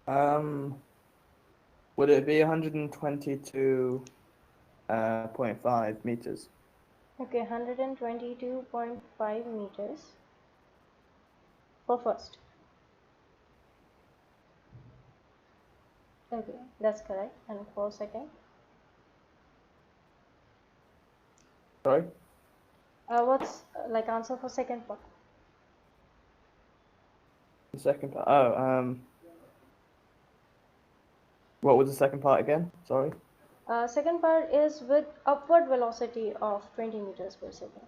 Um, would it be 122.5 meters? Okay, 122.5 meters for first. Okay, that's correct. And for second? Sorry? What's like answer for second part? The second part. Oh, what was the second part again? Sorry. Second part is with upward velocity of 20 meters per second.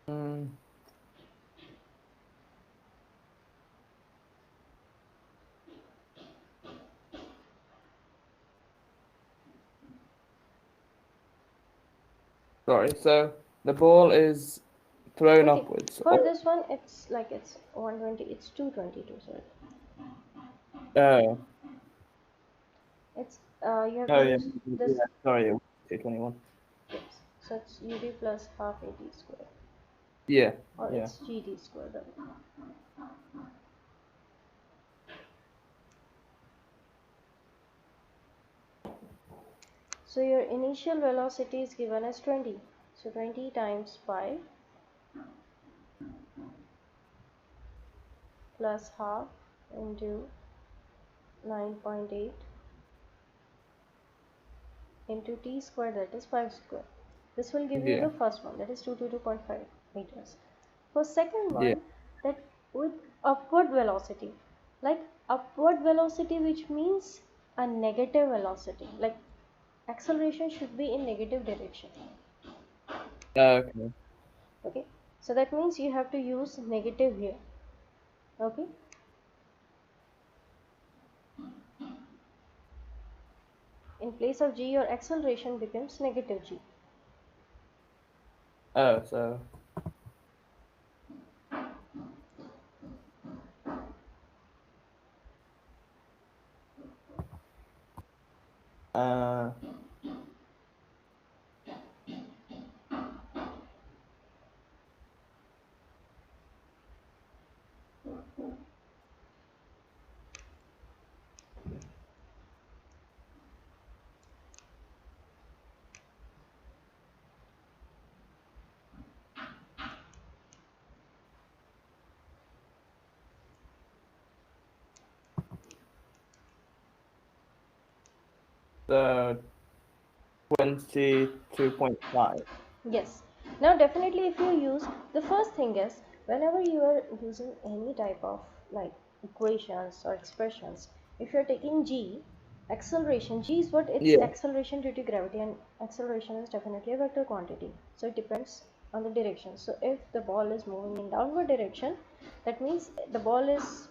Mm, sorry. So the ball is thrown Okay, upwards. for this one, it's like it's 120, it's 222, sorry. Oh, It's you have to oh yeah, use this. yeah. Sorry, it was 221. Yes, so it's UD plus half AD square, Yeah, or yeah. it's GD square. So your initial velocity is given as 20. So 20 times pi plus half into 9.8 into t square, that is 5 square. This will give you Yeah, the first one, that is 222.5 meters. For second yeah. one, that with upward velocity, like upward velocity, which means a negative velocity, like acceleration should be in negative direction. Okay. Okay, so that means you have to use negative here. Okay, in place of g, your acceleration becomes negative g. Oh, so uh, so 22.5. Yes. Now definitely if you use, the first thing is whenever you are using any type of like equations or expressions, if you're taking g, acceleration, g is what, it's Yeah. acceleration due to gravity, and acceleration is definitely a vector quantity. So it depends on the direction. So if the ball is moving in downward direction, that means the ball is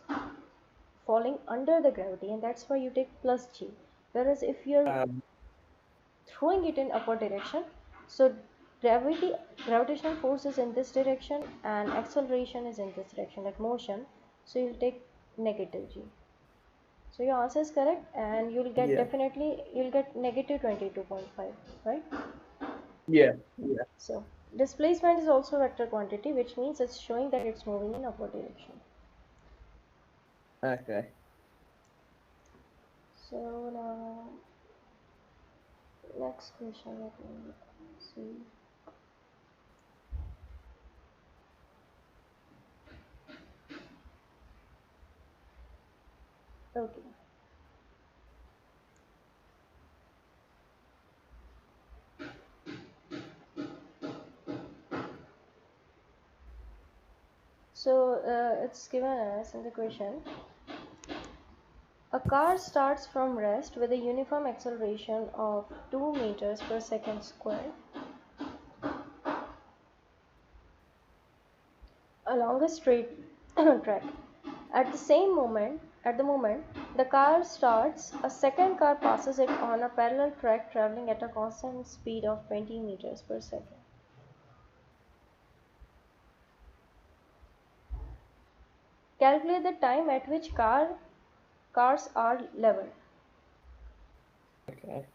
falling under the gravity, and that's why you take plus g. Whereas if you're Um, throwing it in upward direction, so gravity, gravitational force is in this direction and acceleration is in this direction, like motion, so you'll take negative g. So your answer is correct, and you'll get, yeah. definitely you'll get negative 22.5, right? Yeah. Yeah. So displacement is also a vector quantity, which means it's showing that it's moving in upward direction. Okay. So now next question, let me see. Okay, so it's given us in the question, A car starts from rest with a uniform acceleration of 2 meters per second squared along a straight track. At the moment the car starts, a second car passes it on a parallel track traveling at a constant speed of 20 meters per second. Calculate the time at which cars are leveled. Okay.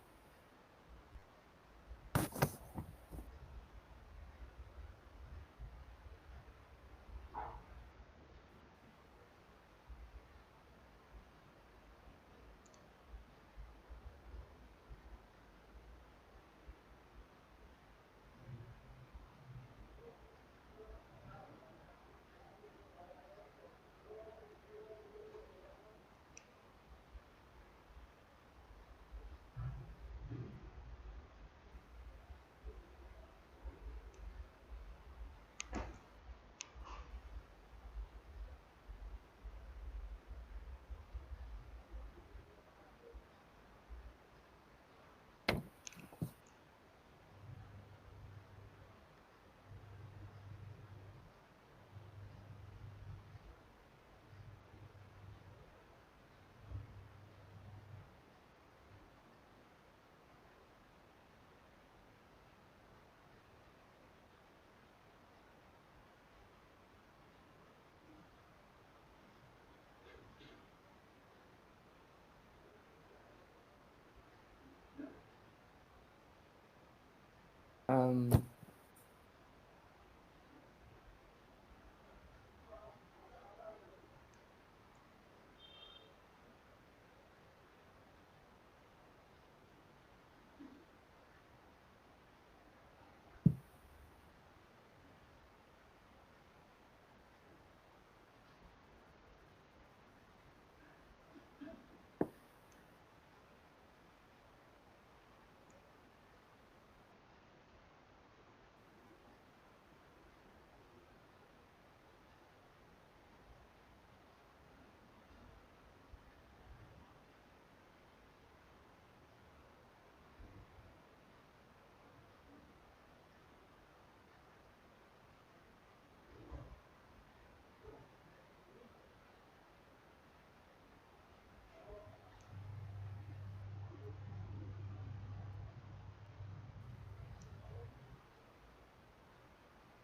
Um,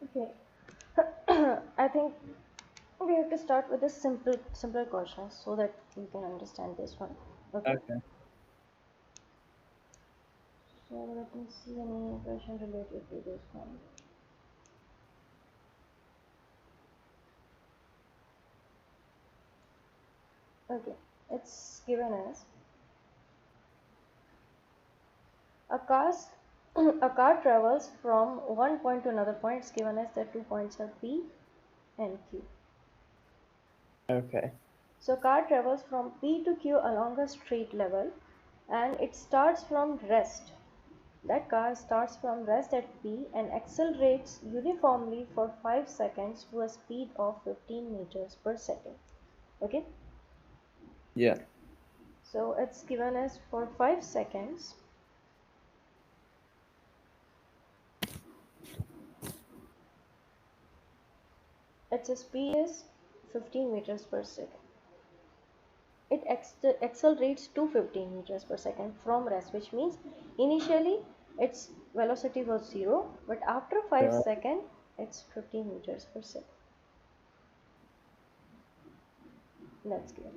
Okay. I think we have to start with a simpler questions so that we can understand this one. Okay. okay. So let me see any question related to this one. Okay. It's given as a car's a car travels from one point to another point. It's given as the 2 points are P and Q. Okay. So car travels from P to Q along a straight level, and it starts from rest. That car starts from rest at P and accelerates uniformly for 5 seconds to a speed of 15 meters per second. Okay, Yeah. so it's given as for 5 seconds its speed is 15 meters per second. It accelerates to 15 meters per second from rest, which means initially its velocity was 0, but after 5 Sure. seconds it's 15 meters per second. That's clear.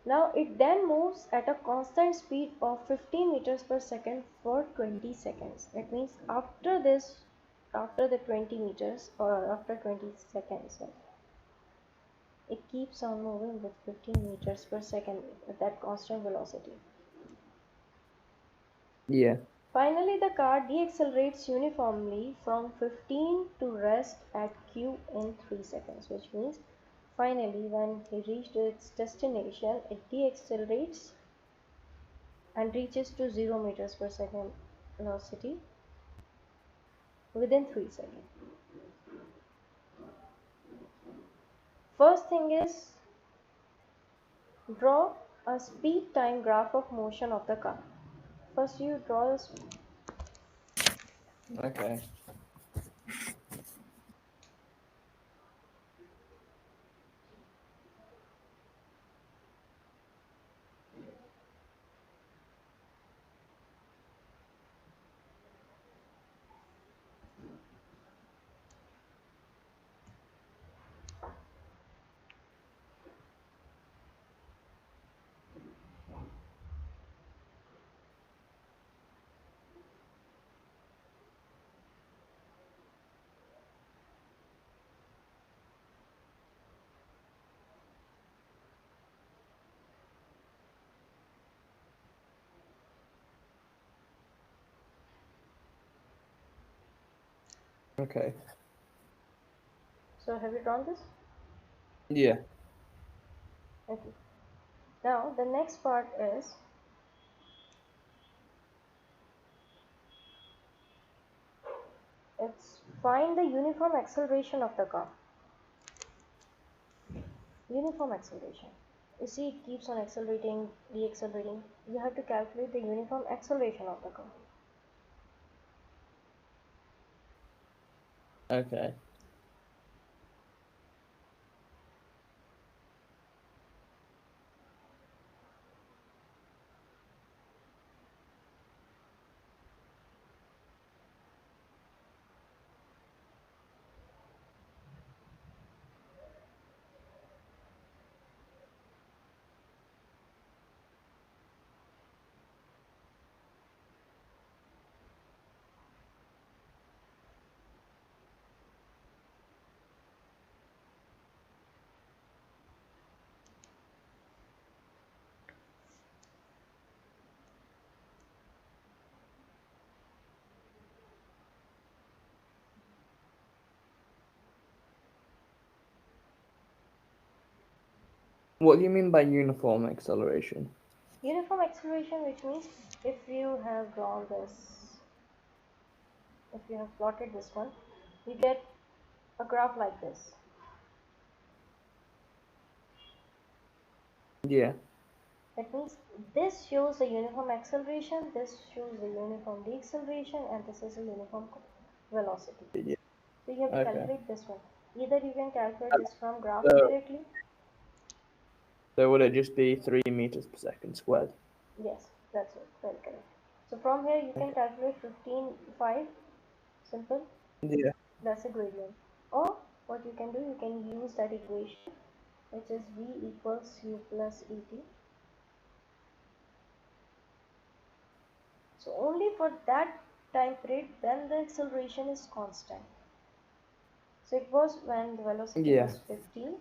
Now it then moves at a constant speed of 15 meters per second for 20 seconds. It means after this, after the 20 meters or after 20 seconds, it keeps on moving with 15 meters per second at that constant velocity. Yeah. Finally, the car deaccelerates uniformly from 15 to rest at Q in 3 seconds, which means finally when he reached its destination, it deaccelerates and reaches to 0 meters per second velocity within 3 seconds. First thing is draw a speed time graph of motion of the car. First you draw the Okay. Okay. So have you drawn this? Yeah. Okay. Now the next part is it's find the uniform acceleration of the car. Uniform acceleration. You see it keeps on accelerating, deaccelerating. You have to calculate the uniform acceleration of the car. Okay. What do you mean by uniform acceleration? Uniform acceleration, which means if you have drawn this, if you have plotted this one, you get a graph like this. Yeah. That means this shows the uniform acceleration, this shows the uniform deceleration, and this is a uniform velocity. Yeah. So you have to Okay. calculate this one. Either you can calculate this from graph So, directly. so would it just be 3 meters per second squared? Yes, that's it. Very correct. So from here you can Okay. calculate 15.5. Simple. Yeah. That's a gradient. Or what you can do, you can use that equation, which is v equals u plus et. So only for that time period, then the acceleration is constant. So it was when the velocity Yeah. was 15,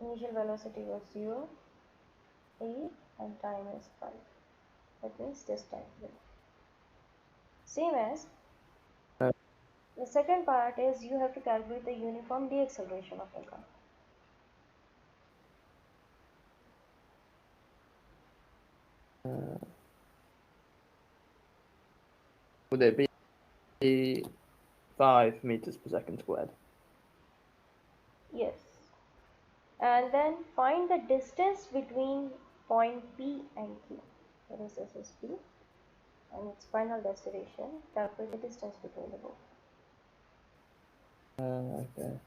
initial velocity was 0, 8, and time is 5. That means this time period. Same as Uh, the second part is you have to calculate the uniform deceleration of the car. would it be 5 meters per second squared? Yes. And then find the distance between point P and Q. That is, this is P and its final destination. Calculate the distance between the both. Okay.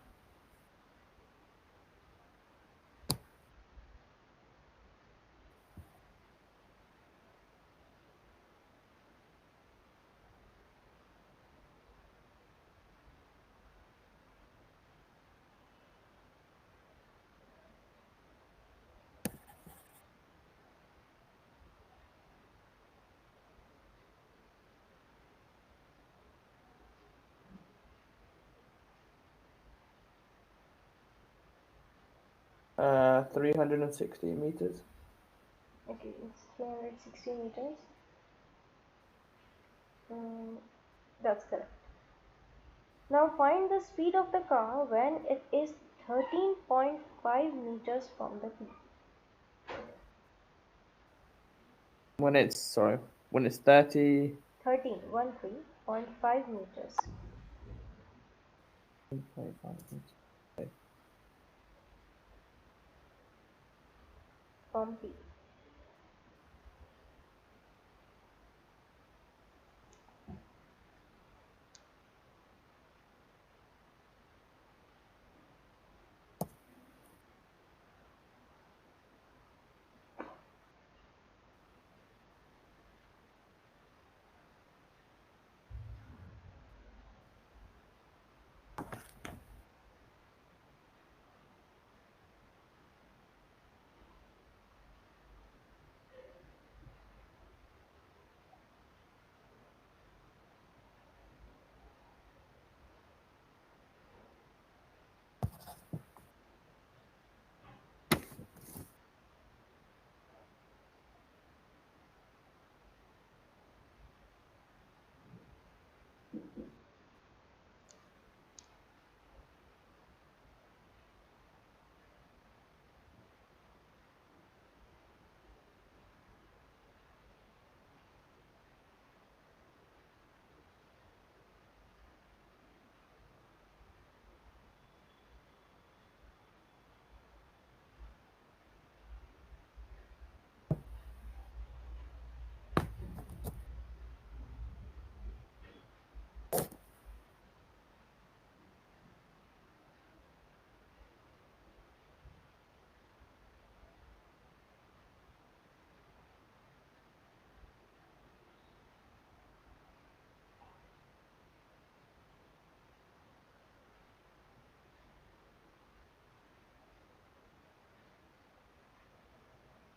360 meters. Okay, it's 360 meters. Mm, that's correct. Now find the speed of the car when it is 13.5 meters from the P. When it's 30. 13.5 meters. 25 meters. Okay. from P.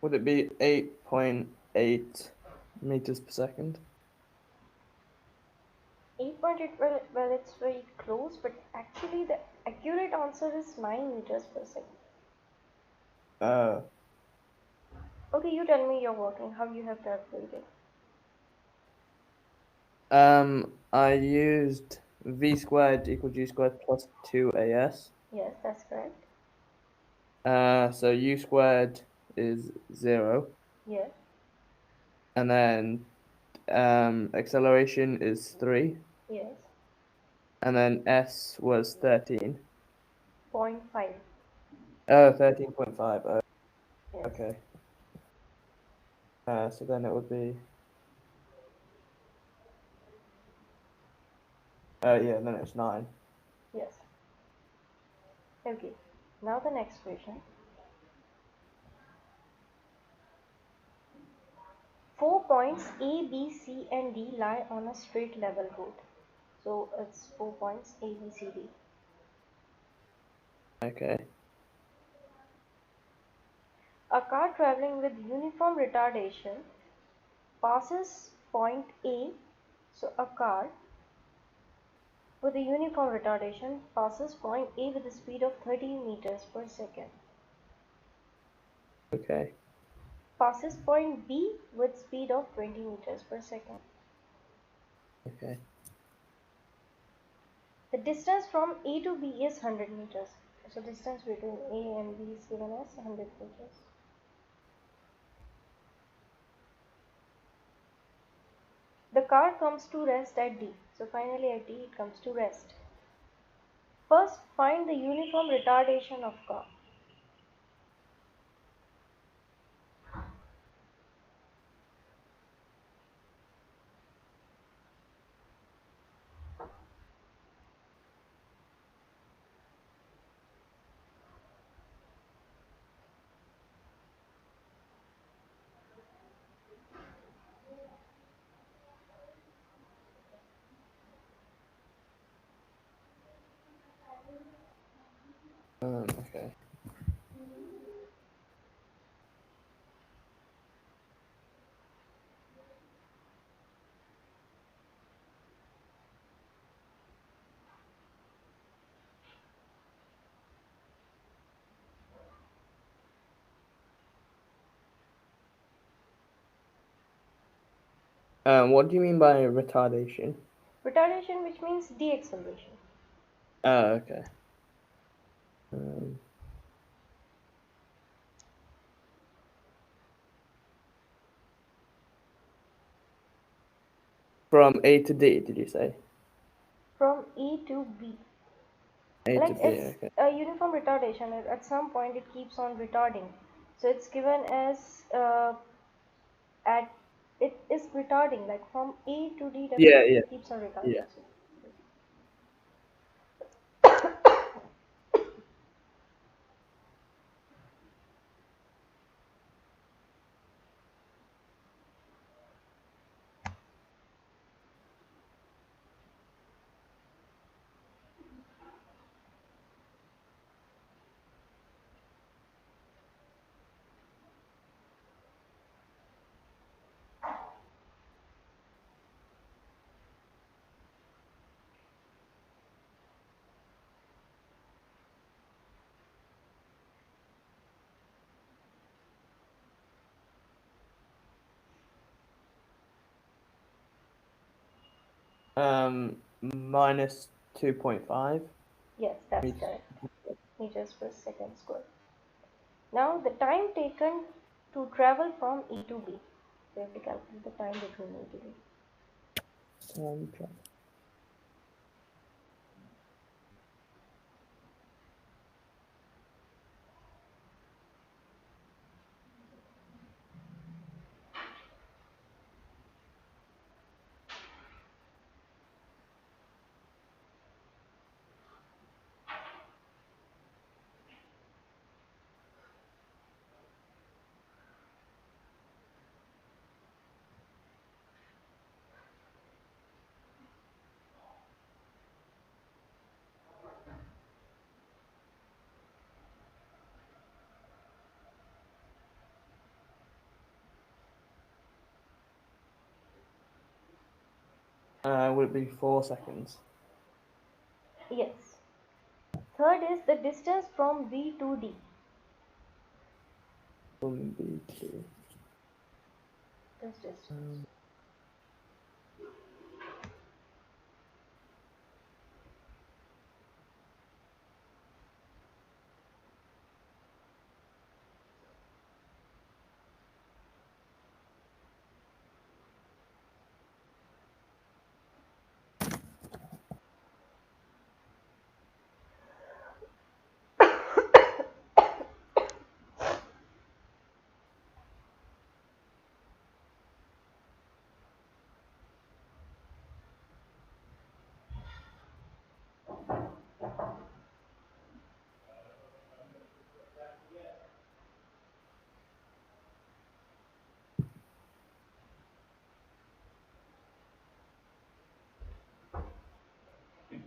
Would it be 8.8 meters per second? 8.8, well, it's very close, but actually the accurate answer is 9 meters per second. Okay, you tell me you're working, how you have calculated. I used v squared equals u squared plus 2as. Yes, that's correct. So u squared is 0, Yes, and then acceleration is 3, yes. and then s was 13. 0.5. Oh, 13.5. Oh, Yes, okay. So then it would be. Yeah, then it's 9. yes. Okay, now the next question. 4 points A, B, C, and D lie on a straight level road. So it's 4 points A, B, C, D. Okay. A car traveling with uniform retardation passes point A. So a car with a uniform retardation passes point A with a speed of 30 meters per second. Okay. Passes point B with speed of 20 meters per second. Okay. The distance from A to B is 100 meters. So distance between A and B is given as 100 meters. The car comes to rest at D. So finally at D it comes to rest. First find the uniform retardation of car. Okay. What do you mean by retardation? Retardation, which means deceleration. Oh, okay. Um, from A to D, did you say? From A to B. A to Like B, it's okay. a uniform retardation. At some point it keeps on retarding. So it's given as at it is retarding, like from A to D Yeah, definitely yeah, it keeps on retarding. yeah. So Minus 2.5 yes, that's meters. correct. Meters per second square. Now the time taken to travel from A to B. We have to calculate the time between A to B. Okay. Would it be 4 seconds? Yes. Third is the distance from B to D. From B2. This distance. Um,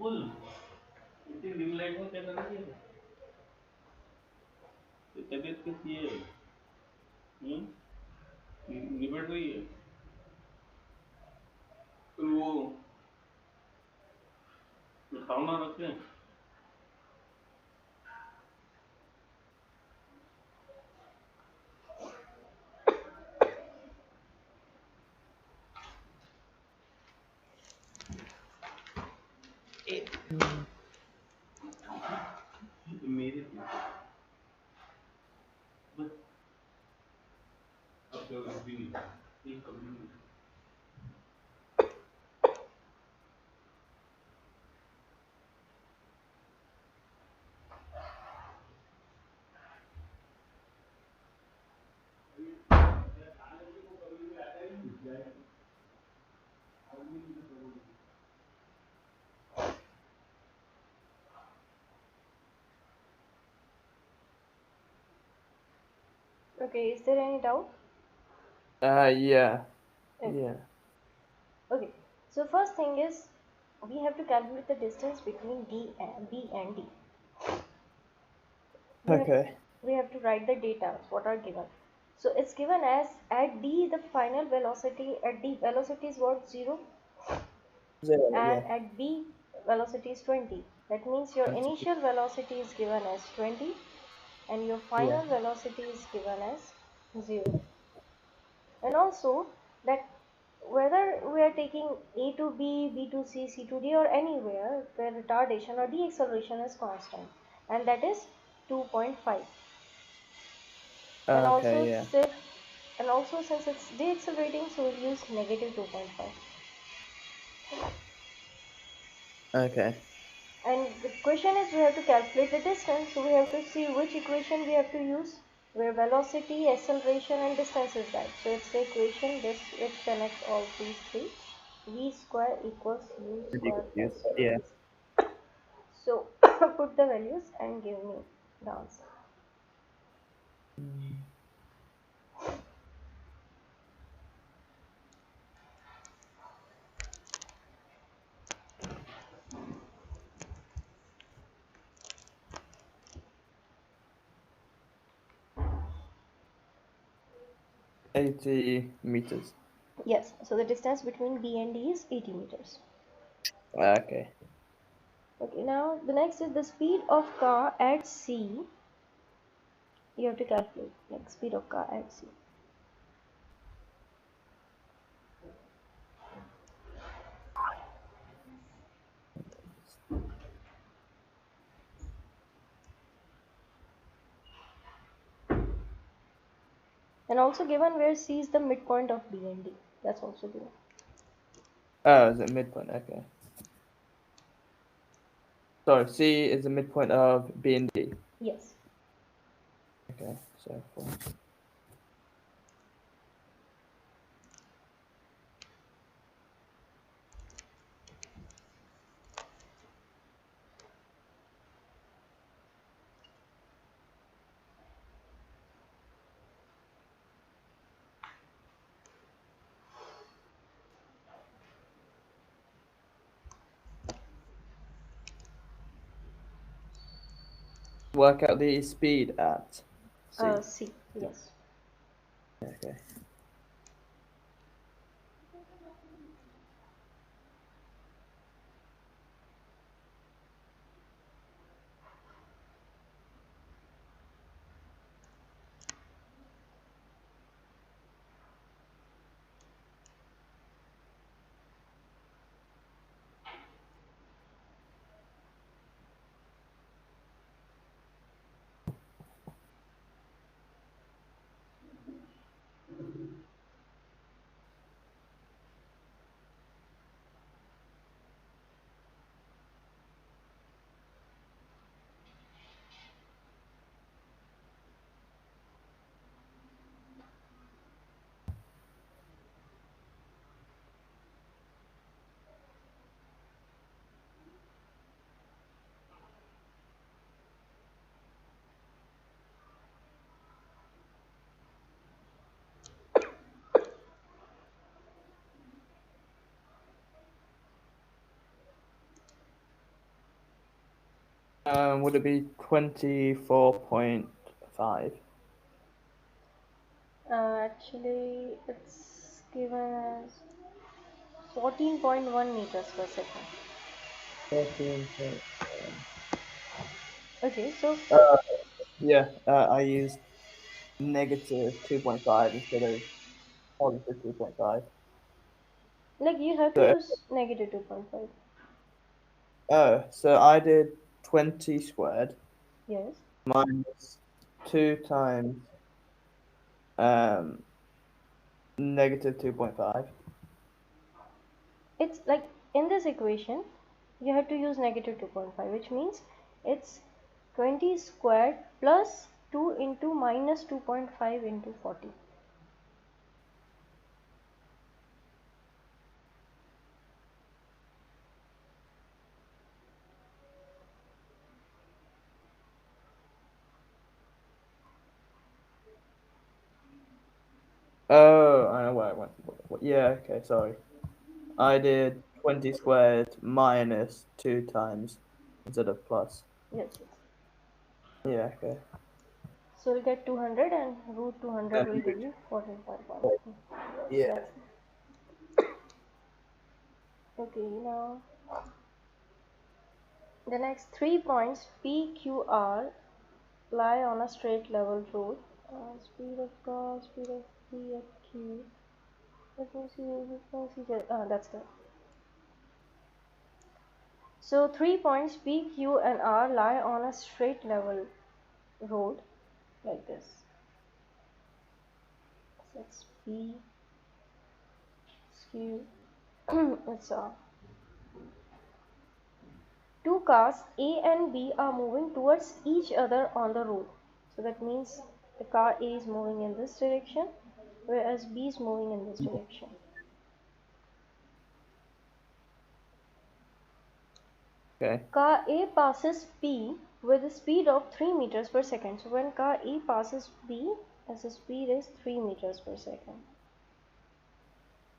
विपुल इतनी dim light में क्या करना है ये तबीयत कैसी है निबट रही है फिर वो खाना रखें mm, मेरे बस अब तो भी नहीं एक कभी नहीं Okay, is there any doubt? yeah, Okay. yeah. Okay. So first thing is we have to calculate the distance between B and D. We have, Okay. we have to write the data what are given. So it's given as at D the final velocity at D velocity is what 0 0, and yeah. at B velocity is 20. That means your initial velocity is given as 20 and your Yeah. final velocity is given as 0. And also that whether we are taking A to B, B to C, C to D or anywhere where retardation or deceleration is constant and that is 2.5. And Okay, also yeah. since it's deaccelerating so we'll use negative 2.5. Okay. And the question is we have to calculate the distance, so we have to see which equation we have to use. where velocity, acceleration, and distance is that. So it's the equation which connects all these three. V square equals u Pretty square plus confused. Yeah. v. So put the values and give me the answer. $80 meters. Yes, so the distance between B and D is 80 meters. Okay. Okay, now the next is the speed of car at C. You have to calculate like speed of car at C. And also given where C is the midpoint of B and D. That's also given. Oh, is it midpoint? Okay. Sorry, C is the midpoint of B and D. Yes. Okay, so four. Work out the speed at C. C. Yes. Okay. Would it be 24.5? Actually, it's given as 14.1 meters per second. 14.1. Okay, so Yeah, I used negative 2.5 instead of positive 2.5. like you have to So, use negative 2.5. so I did 20 squared Yes. minus 2 times um, negative 2.5. It's like in this equation, you have to use negative 2.5, which means it's 20 squared plus 2 into minus 2.5 into 40. Oh, I know where I went. Yeah, okay, sorry. I did 20 squared minus 2 times instead of plus. Yes, yes. Yeah, okay. So we'll get 200 and root 200 will give you 14.1. Yeah. That's okay. Now the next 3 points P, Q, R lie on a straight level road. Speed of car, speed of P at Q. Let me see. That's good. So 3 points P, Q, and R lie on a straight level road like this. So it's P, Q. It's two cars A and B are moving towards each other on the road. So that means the car A is moving in this direction, whereas B is moving in this direction. Okay. Car A passes P with a speed of 3 meters per second. So when car A passes B, the speed is 3 meters per second.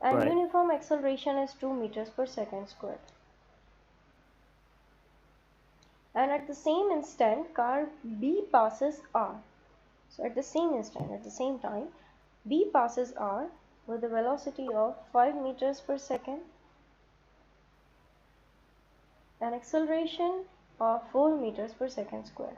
And Right. uniform acceleration is 2 meters per second squared. And at the same instant, car B passes R. So at the same instant, at the same time, B passes R with a velocity of 5 meters per second and acceleration of 4 meters per second squared.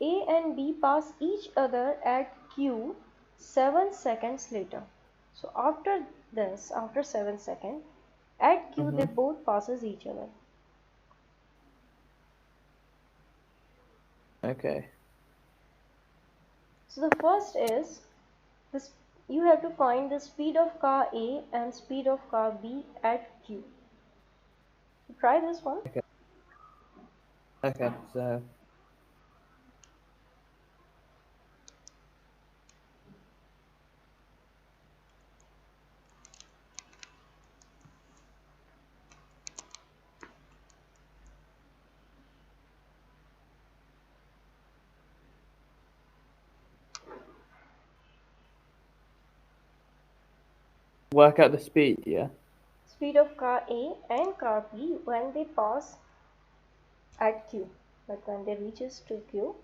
A and B pass each other at Q 7 seconds later. So after this, after 7 seconds, at Q they both passes each other. Okay. So the first is this, you have to find the speed of car A and speed of car B at Q. So try this one. Okay. Okay. So work out the speed. Yeah. Speed of car A and car B when they pass at Q. But when they reaches to Q,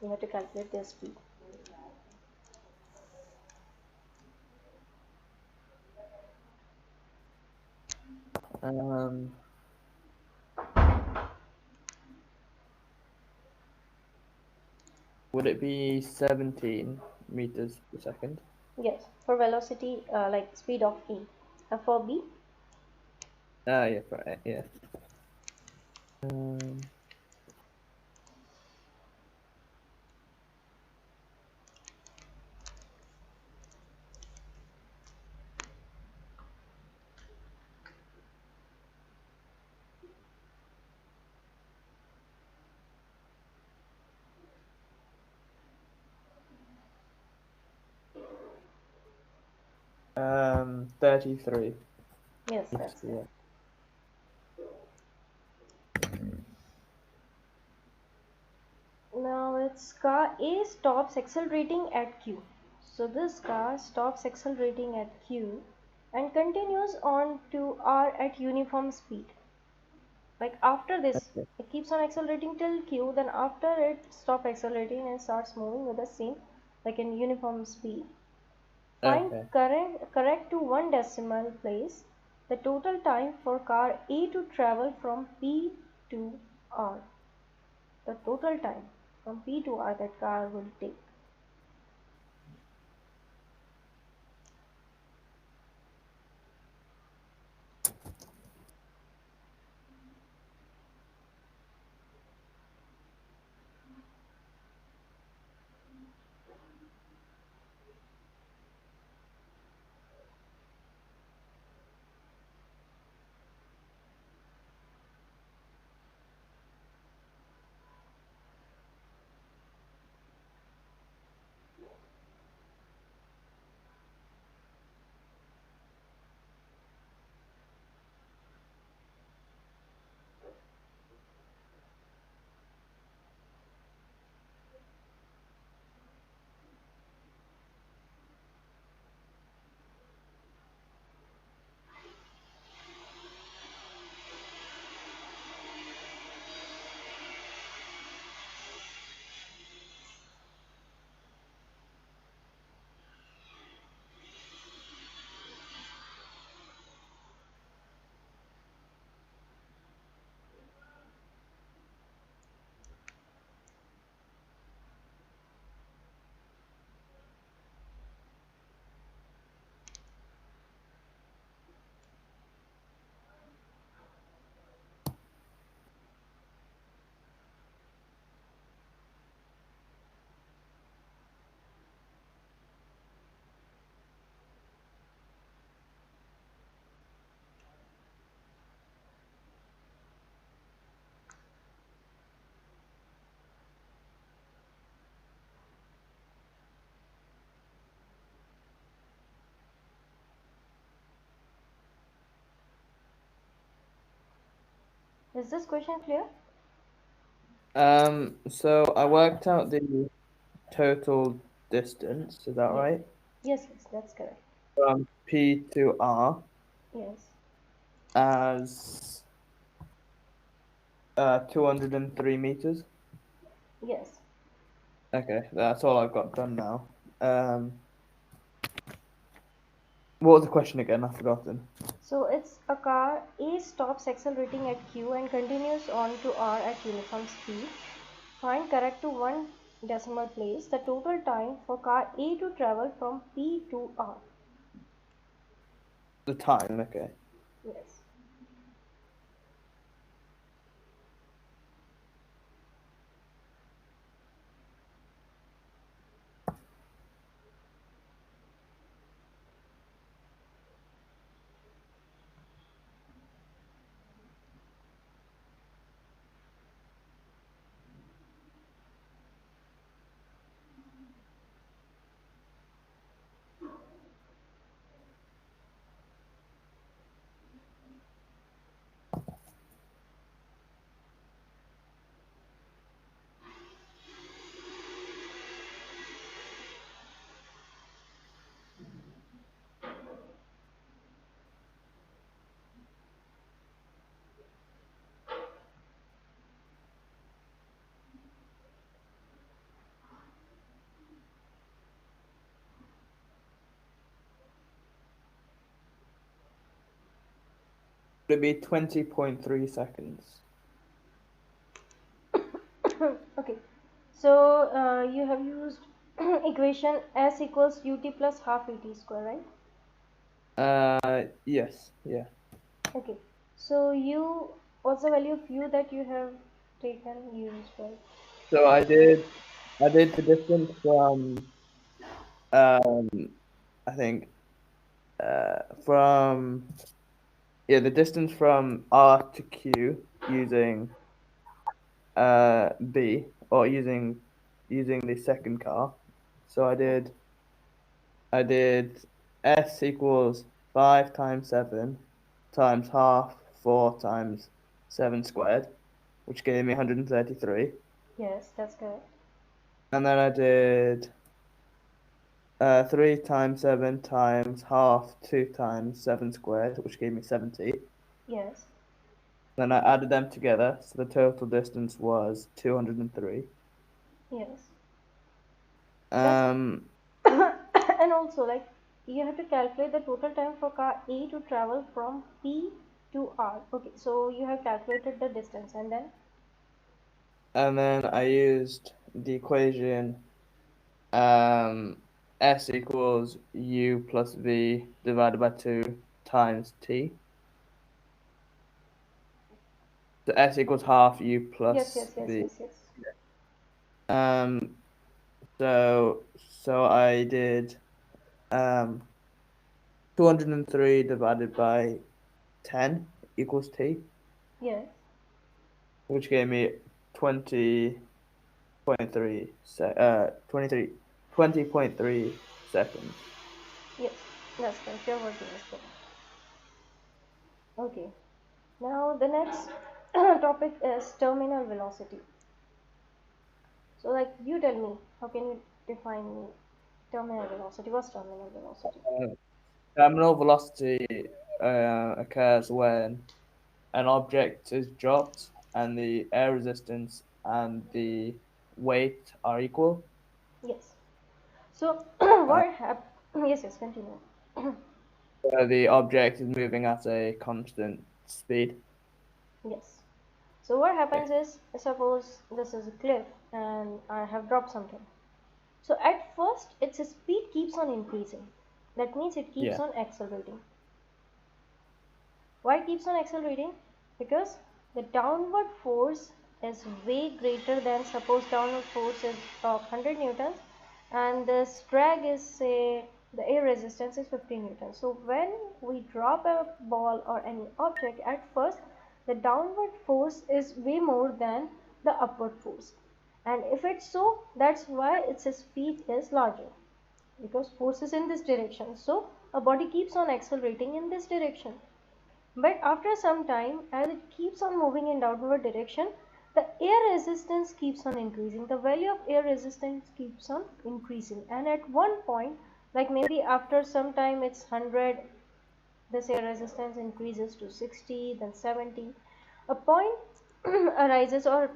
you have to calculate their speed. Would it be 17 meters per second? Yes, for velocity, like speed of E. And for B, Ah, yeah, right. Yeah. Um, um, 33. yes, that's it. Yeah. Now its car A stops accelerating at Q. So this car stops accelerating at Q and continues on to R at uniform speed. Like after this, Okay. it keeps on accelerating till Q, then after it stops accelerating and starts moving with the same, like in uniform speed. Find Okay. correct to one decimal place the total time for car A to travel from P to R. The total time from P to R that car will take. Is this question clear? So I worked out the total distance, is that Yes. right? Yes, that's correct. From P to R Yes. as 203 meters. Yes. Okay, that's all I've got done now. What was the question again? I've forgotten. So it's a car A stops accelerating at Q and continues on to R at uniform speed. Find correct to one decimal place the total time for car A to travel from P to R. The time, okay. Yes. It'd be 20.3 seconds. Okay. So you have used equation S equals ut plus half at square, right? Yes, yeah. Okay. So u, what's the value of u that you have taken used, right? So I did the distance from um I think from the distance from R to Q using B or using the second car. So I did S equals 5 times 7 times half 4 times 7 squared, which gave me 133. Yes, that's correct. And then I did 3 times 7 times half 2 times 7 squared, which gave me 70. Yes. Then I added them together, so the total distance was 203. Yes. That's Um, and also like you have to calculate the total time for car A to travel from P to R. Okay, so you have calculated the distance and then and then I used the equation S equals U plus V divided by 2 times T. So S equals half U yes, plus yes, yes, V. yes, yes. Um, so I did 203 divided by 10 equals T, Yes, which gave me 20.3 seconds. yes, that's correct. Your working is correct. Okay. Now the next topic is terminal velocity. So like you tell me, how can you define terminal velocity? What's terminal velocity? Uh, Terminal velocity occurs when an object is dropped and the air resistance and the weight are equal. Yes. So Uh, what hap yes, yes, continue. so the object is moving at a constant speed. Yes. So what Okay. happens is, suppose this is a cliff and I have dropped something. So at first its speed keeps on increasing. That means it keeps Yeah. on accelerating. Why it keeps on accelerating? Because the downward force is way greater than, suppose downward force is of 100 newtons and this drag is, say, the air resistance is 50 newtons. So when we drop a ball or any object, at first the downward force is way more than the upward force, and if it's so, that's why its speed is larger, because force is in this direction, so a body keeps on accelerating in this direction. But after some time, as it keeps on moving in downward direction, the air resistance keeps on increasing. The value of air resistance keeps on increasing, and at one point, like maybe after some time it's 100, this air resistance increases to 60, then 70. A point arises, or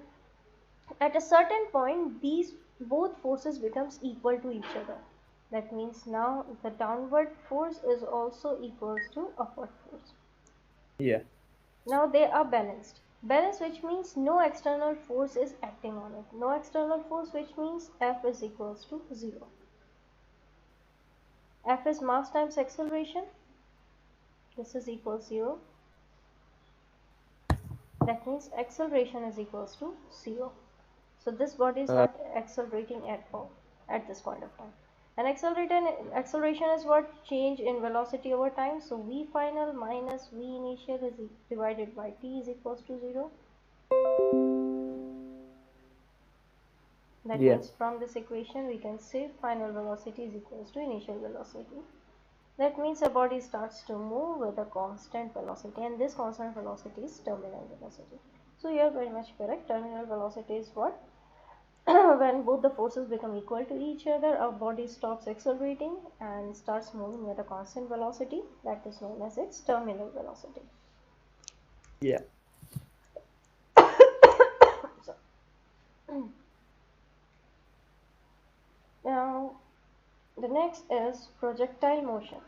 at a certain point these both forces becomes equal to each other. That means now the downward force is also equals to upward force. Yeah. Now they are balanced. Balance, which means no external force is acting on it. No external force, which means F is equals to 0. F is mass times acceleration. This is equals 0. That means acceleration is equals to 0. So this body is Uh, not accelerating at all at this point of time. And acceleration is what? Change in velocity over time. So v final minus v initial is divided by t is equals to 0. That yeah. means from this equation we can say final velocity is equals to initial velocity. That means a body starts to move with a constant velocity, and this constant velocity is terminal velocity. So you are very much correct. Terminal velocity is what? When both the forces become equal to each other, a body stops accelerating and starts moving with a constant velocity. That is known as its terminal velocity. Yeah. So, now the next is projectile motion.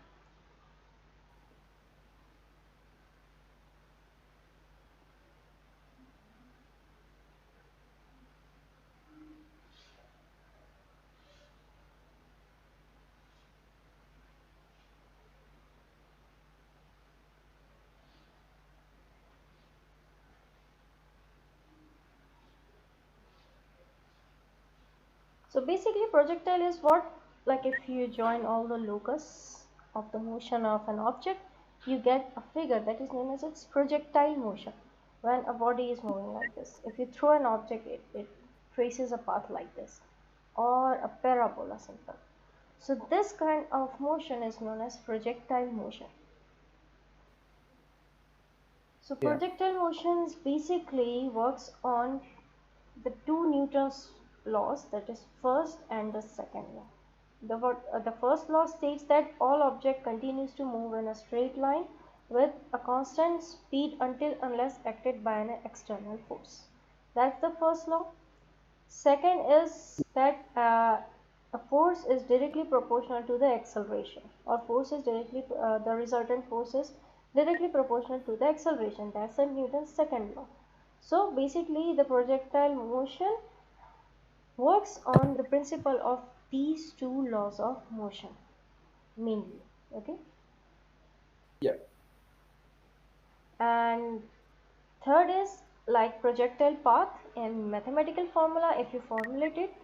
So basically projectile is what, like if you join all the locus of the motion of an object, you get a figure that is known as its projectile motion. When a body is moving like this, if you throw an object, it traces a path like this, or a parabola simple. So this kind of motion is known as projectile motion. So Yeah. projectile motion basically works on the two Newton's laws, that is first and the second law. The first law states that all object continues to move in a straight line with a constant speed until unless acted by an external force. That's the first law. Second is that a force is directly proportional to the acceleration, or force is directly the resultant force is directly proportional to the acceleration. That's Newton's second law. So basically the projectile motion works on the principle of these two laws of motion mainly. Okay. Yeah. And third is like projectile path in mathematical formula. If you formulate it,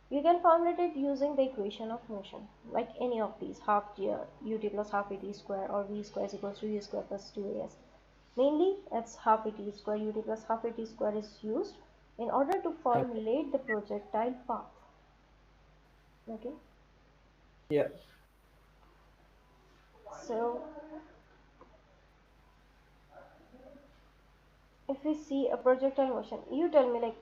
you can formulate it using the equation of motion, like any of these, half ut plus half at square, or v square is equals to u square plus 2as. Mainly it's half at square, ut plus half at square is used in order to Okay. formulate the projectile path. Okay. Yeah. So if we see a projectile motion, you tell me like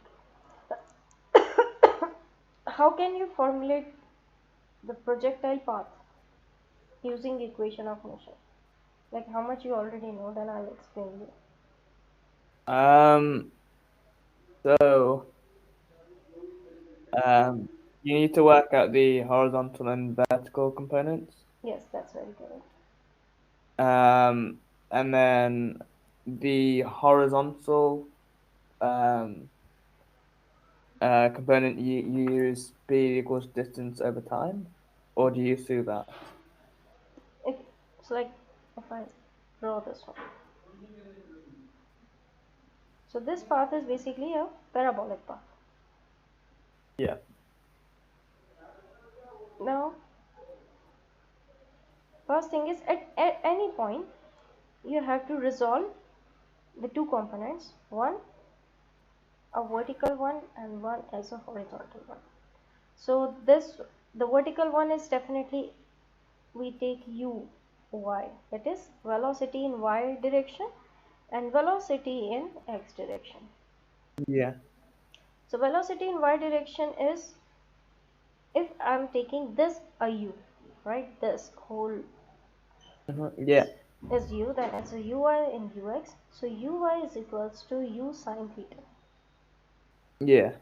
how can you formulate the projectile path using equation of motion? Like how much you already know, then I'll explain you. Um. So, um, you need to work out the horizontal and vertical components. Yes, that's very correct. And then the horizontal um component, you use speed equals distance over time, or do you do that? If it's like if I draw this one, so this path is basically a parabolic path. Yeah. Now first thing is at any point you have to resolve the two components, one a vertical one and one as a horizontal one. So this, the vertical one is definitely, we take u y, that is velocity in y direction and velocity in x direction. Yeah. So velocity in y direction is, if I'm taking this a u, right, this whole Yeah. is u, then it's a uy in ux. So uy is equals to u sine theta, Yeah.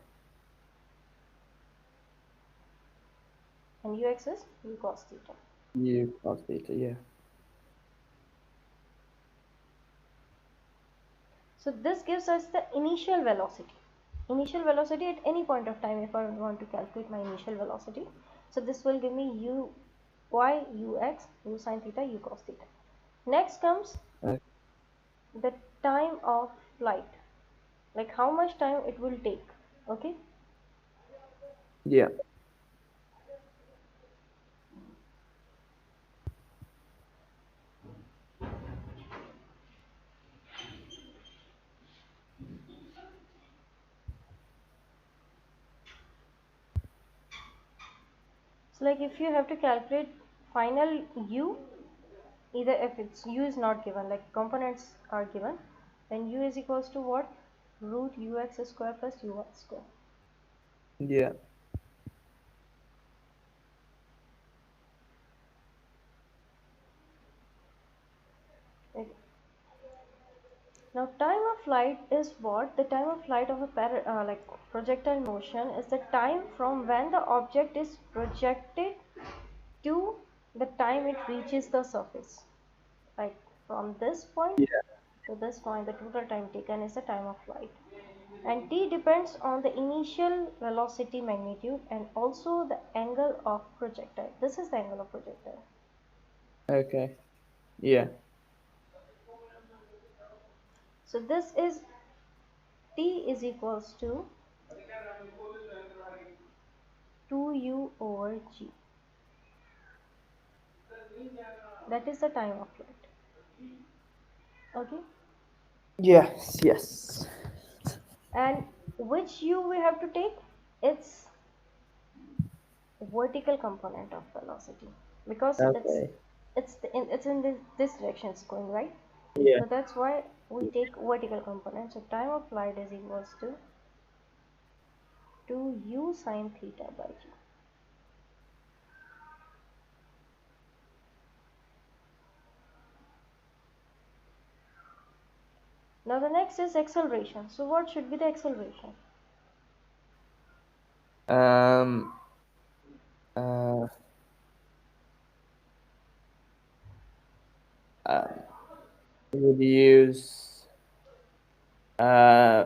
and ux is u cos theta. U cos theta. Yeah. So this gives us the initial velocity. Initial velocity at any point of time if I want to calculate my initial velocity. So this will give me u y ux u sine theta u cos theta. Next comes Uh, the time of flight, like how much time it will take. Okay, yeah. so like if you have to calculate final u, either if it's u is not given, like components are given, then u is equals to what, root ux square plus uy square. Yeah. Okay. Now time of flight is what? The time of flight of a like projectile motion is the time from when the object is projected to the time it reaches the surface. Like from this point Yeah. to this point, the total time taken is the time of flight. And t depends on the initial velocity magnitude and also the angle of projectile. This is the angle of projectile. Okay. Yeah. So this is t is equals to 2u over g. That is the time of flight. Okay, Yes. Yes. and which u we have to take? It's vertical component of velocity, because it's Okay. it's in this direction it's going, right? Yeah. So that's why we take vertical component. So time of flight is equals to 2u sine theta by g. Now the next is acceleration. So what should be the acceleration? Um. Uh. uh would use uh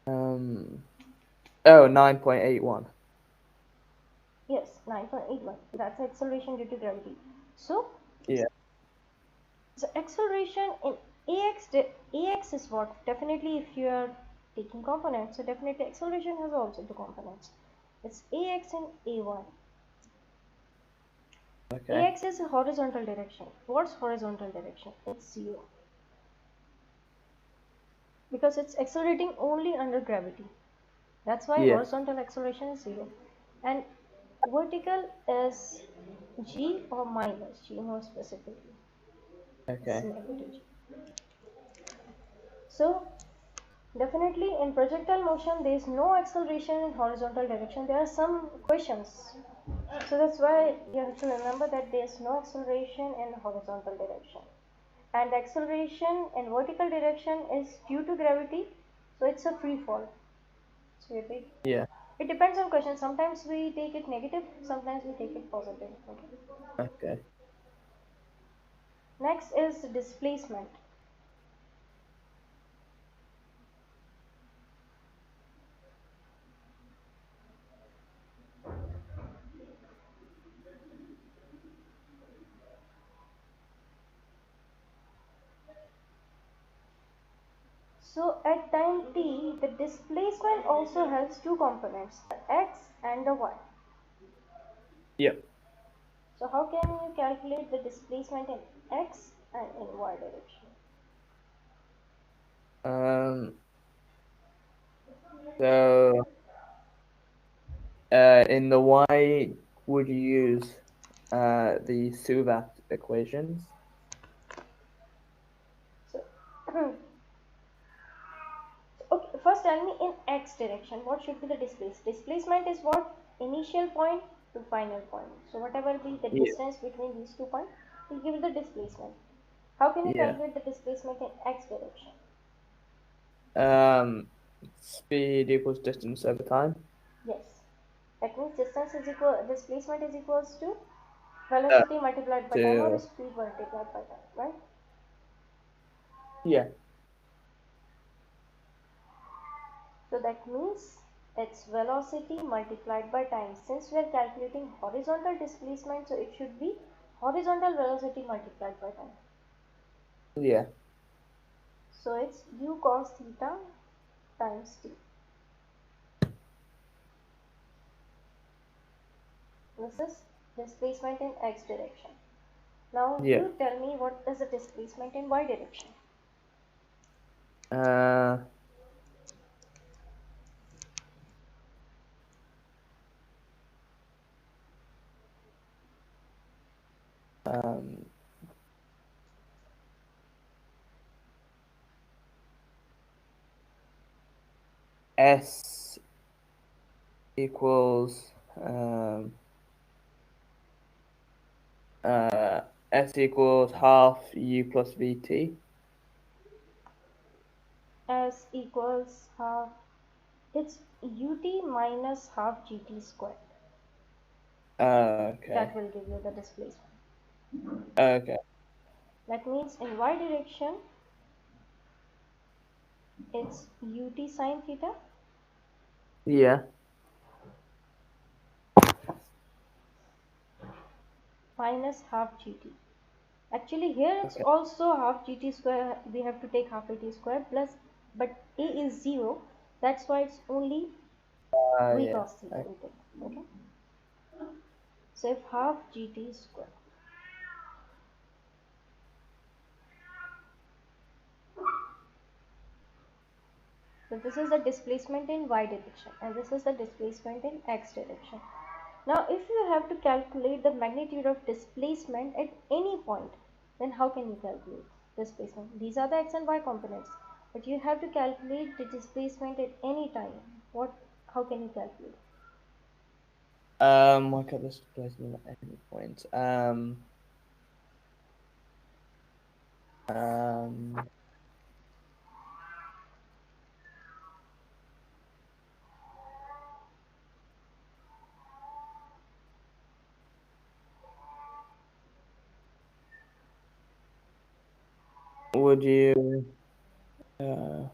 um oh 9.81. Yes, 9.81. That's acceleration due to gravity. So Yeah. so acceleration in ax is what? Definitely if you are taking components, so definitely acceleration has also two components. It's ax and ay. Okay. Ax is a horizontal direction. What's horizontal direction? It's 0. Because it's accelerating only under gravity. That's why Yeah. horizontal acceleration is 0. And vertical is g or minus g more specifically. It's Okay. negative g. So definitely in projectile motion there is no acceleration in horizontal direction. There are some questions. So that's why you have to remember that there is no acceleration in horizontal direction. And the acceleration in vertical direction is due to gravity. So it's a free fall. So you take, Yeah. it depends on question. Sometimes we take it negative, sometimes we take it positive. Okay. Okay. Next is displacement. So at time t, the displacement also has two components, the x and the y. Yep. So how can you calculate the displacement in x and in y direction? Um. So in the Y, would you use the Suvat equations. So, okay, first tell me in x direction what should be the displacement. Displacement is what? Initial point to final point. So whatever be the Yeah. distance between these 2 points, will give you the displacement. How can you Yeah. calculate the displacement in x direction? Speed equals distance over time. Yes. That means distance is equal, displacement is equals to Uh, velocity multiplied by time or to speed multiplied by time, right? yeah. So that means it's velocity multiplied by time. Since we are calculating horizontal displacement, so it should be horizontal velocity multiplied by time. Yeah. So it's u cos theta times t. This is displacement in x direction. Now Yeah. you tell me what is the displacement in y direction. Uh, um, S equals um, uh, S equals half U plus VT. S equals half, it's ut minus half gt squared. Okay. That will give you the displacement. Okay. That means in y direction it's ut sine theta Yeah. minus half gt. Actually here it's Okay. also half gt square, we have to take half at square plus, but a is 0, that's why it's only v Yeah. cos theta we take. Okay, so if half gt square, so this is the displacement in y direction and this is the displacement in x direction. Now if you have to calculate the magnitude of displacement at any point, then how can you calculate displacement? These are the x and y components, but you have to calculate the displacement at any time. What, how can you calculate? Work out this displacement at any point. Um, would you? Uh,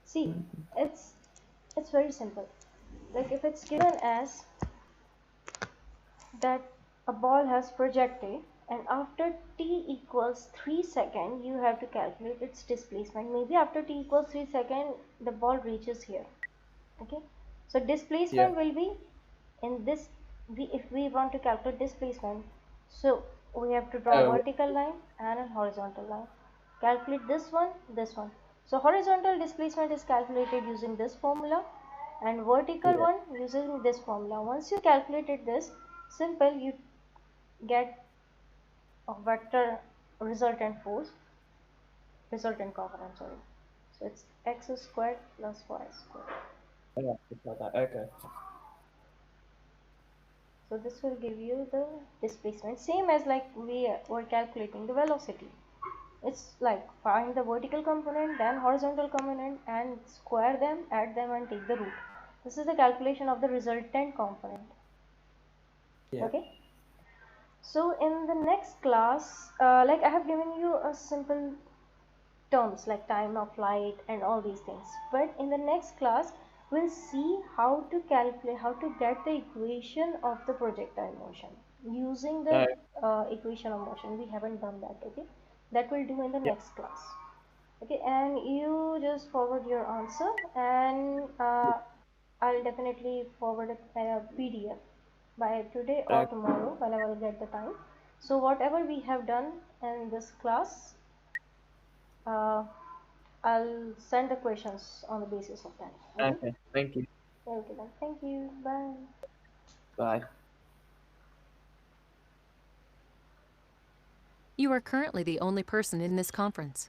See, it's very simple. Like if it's given as that a ball has projected and after t equals 3 seconds you have to calculate its displacement. Maybe after t equals 3 seconds the ball reaches here. Okay, so yeah. displacement will be in this, if we want to calculate displacement, so we have to draw a Oh, vertical line and a horizontal line, calculate this one, this one. So horizontal displacement is calculated using this formula and vertical yeah. one using this formula. Once you calculated this, simple, you get a vector resultant force, resultant component, sorry. So it's x squared plus y squared. Yeah, it's like that. Okay. So this will give you the displacement, same as like we were calculating the velocity. It's like find the vertical component, then horizontal component and square them, add them and take the root. This is the calculation of the resultant component. Yeah. Okay. So in the next class, like I have given you a simple terms like time of flight and all these things, but in the next class we'll see how to calculate, how to get the equation of the projectile motion using the Uh, equation of motion. We haven't done that. Okay, that we'll do in the yeah. next class. Okay, and you just forward your answer and I'll definitely forward a PDF by today or Okay. tomorrow whenever I get the time. So whatever we have done in this class, uh, I'll send the questions on the basis of that. Okay. Okay. Thank you. Okay then. Thank you. Bye. Bye. You are currently the only person in this conference.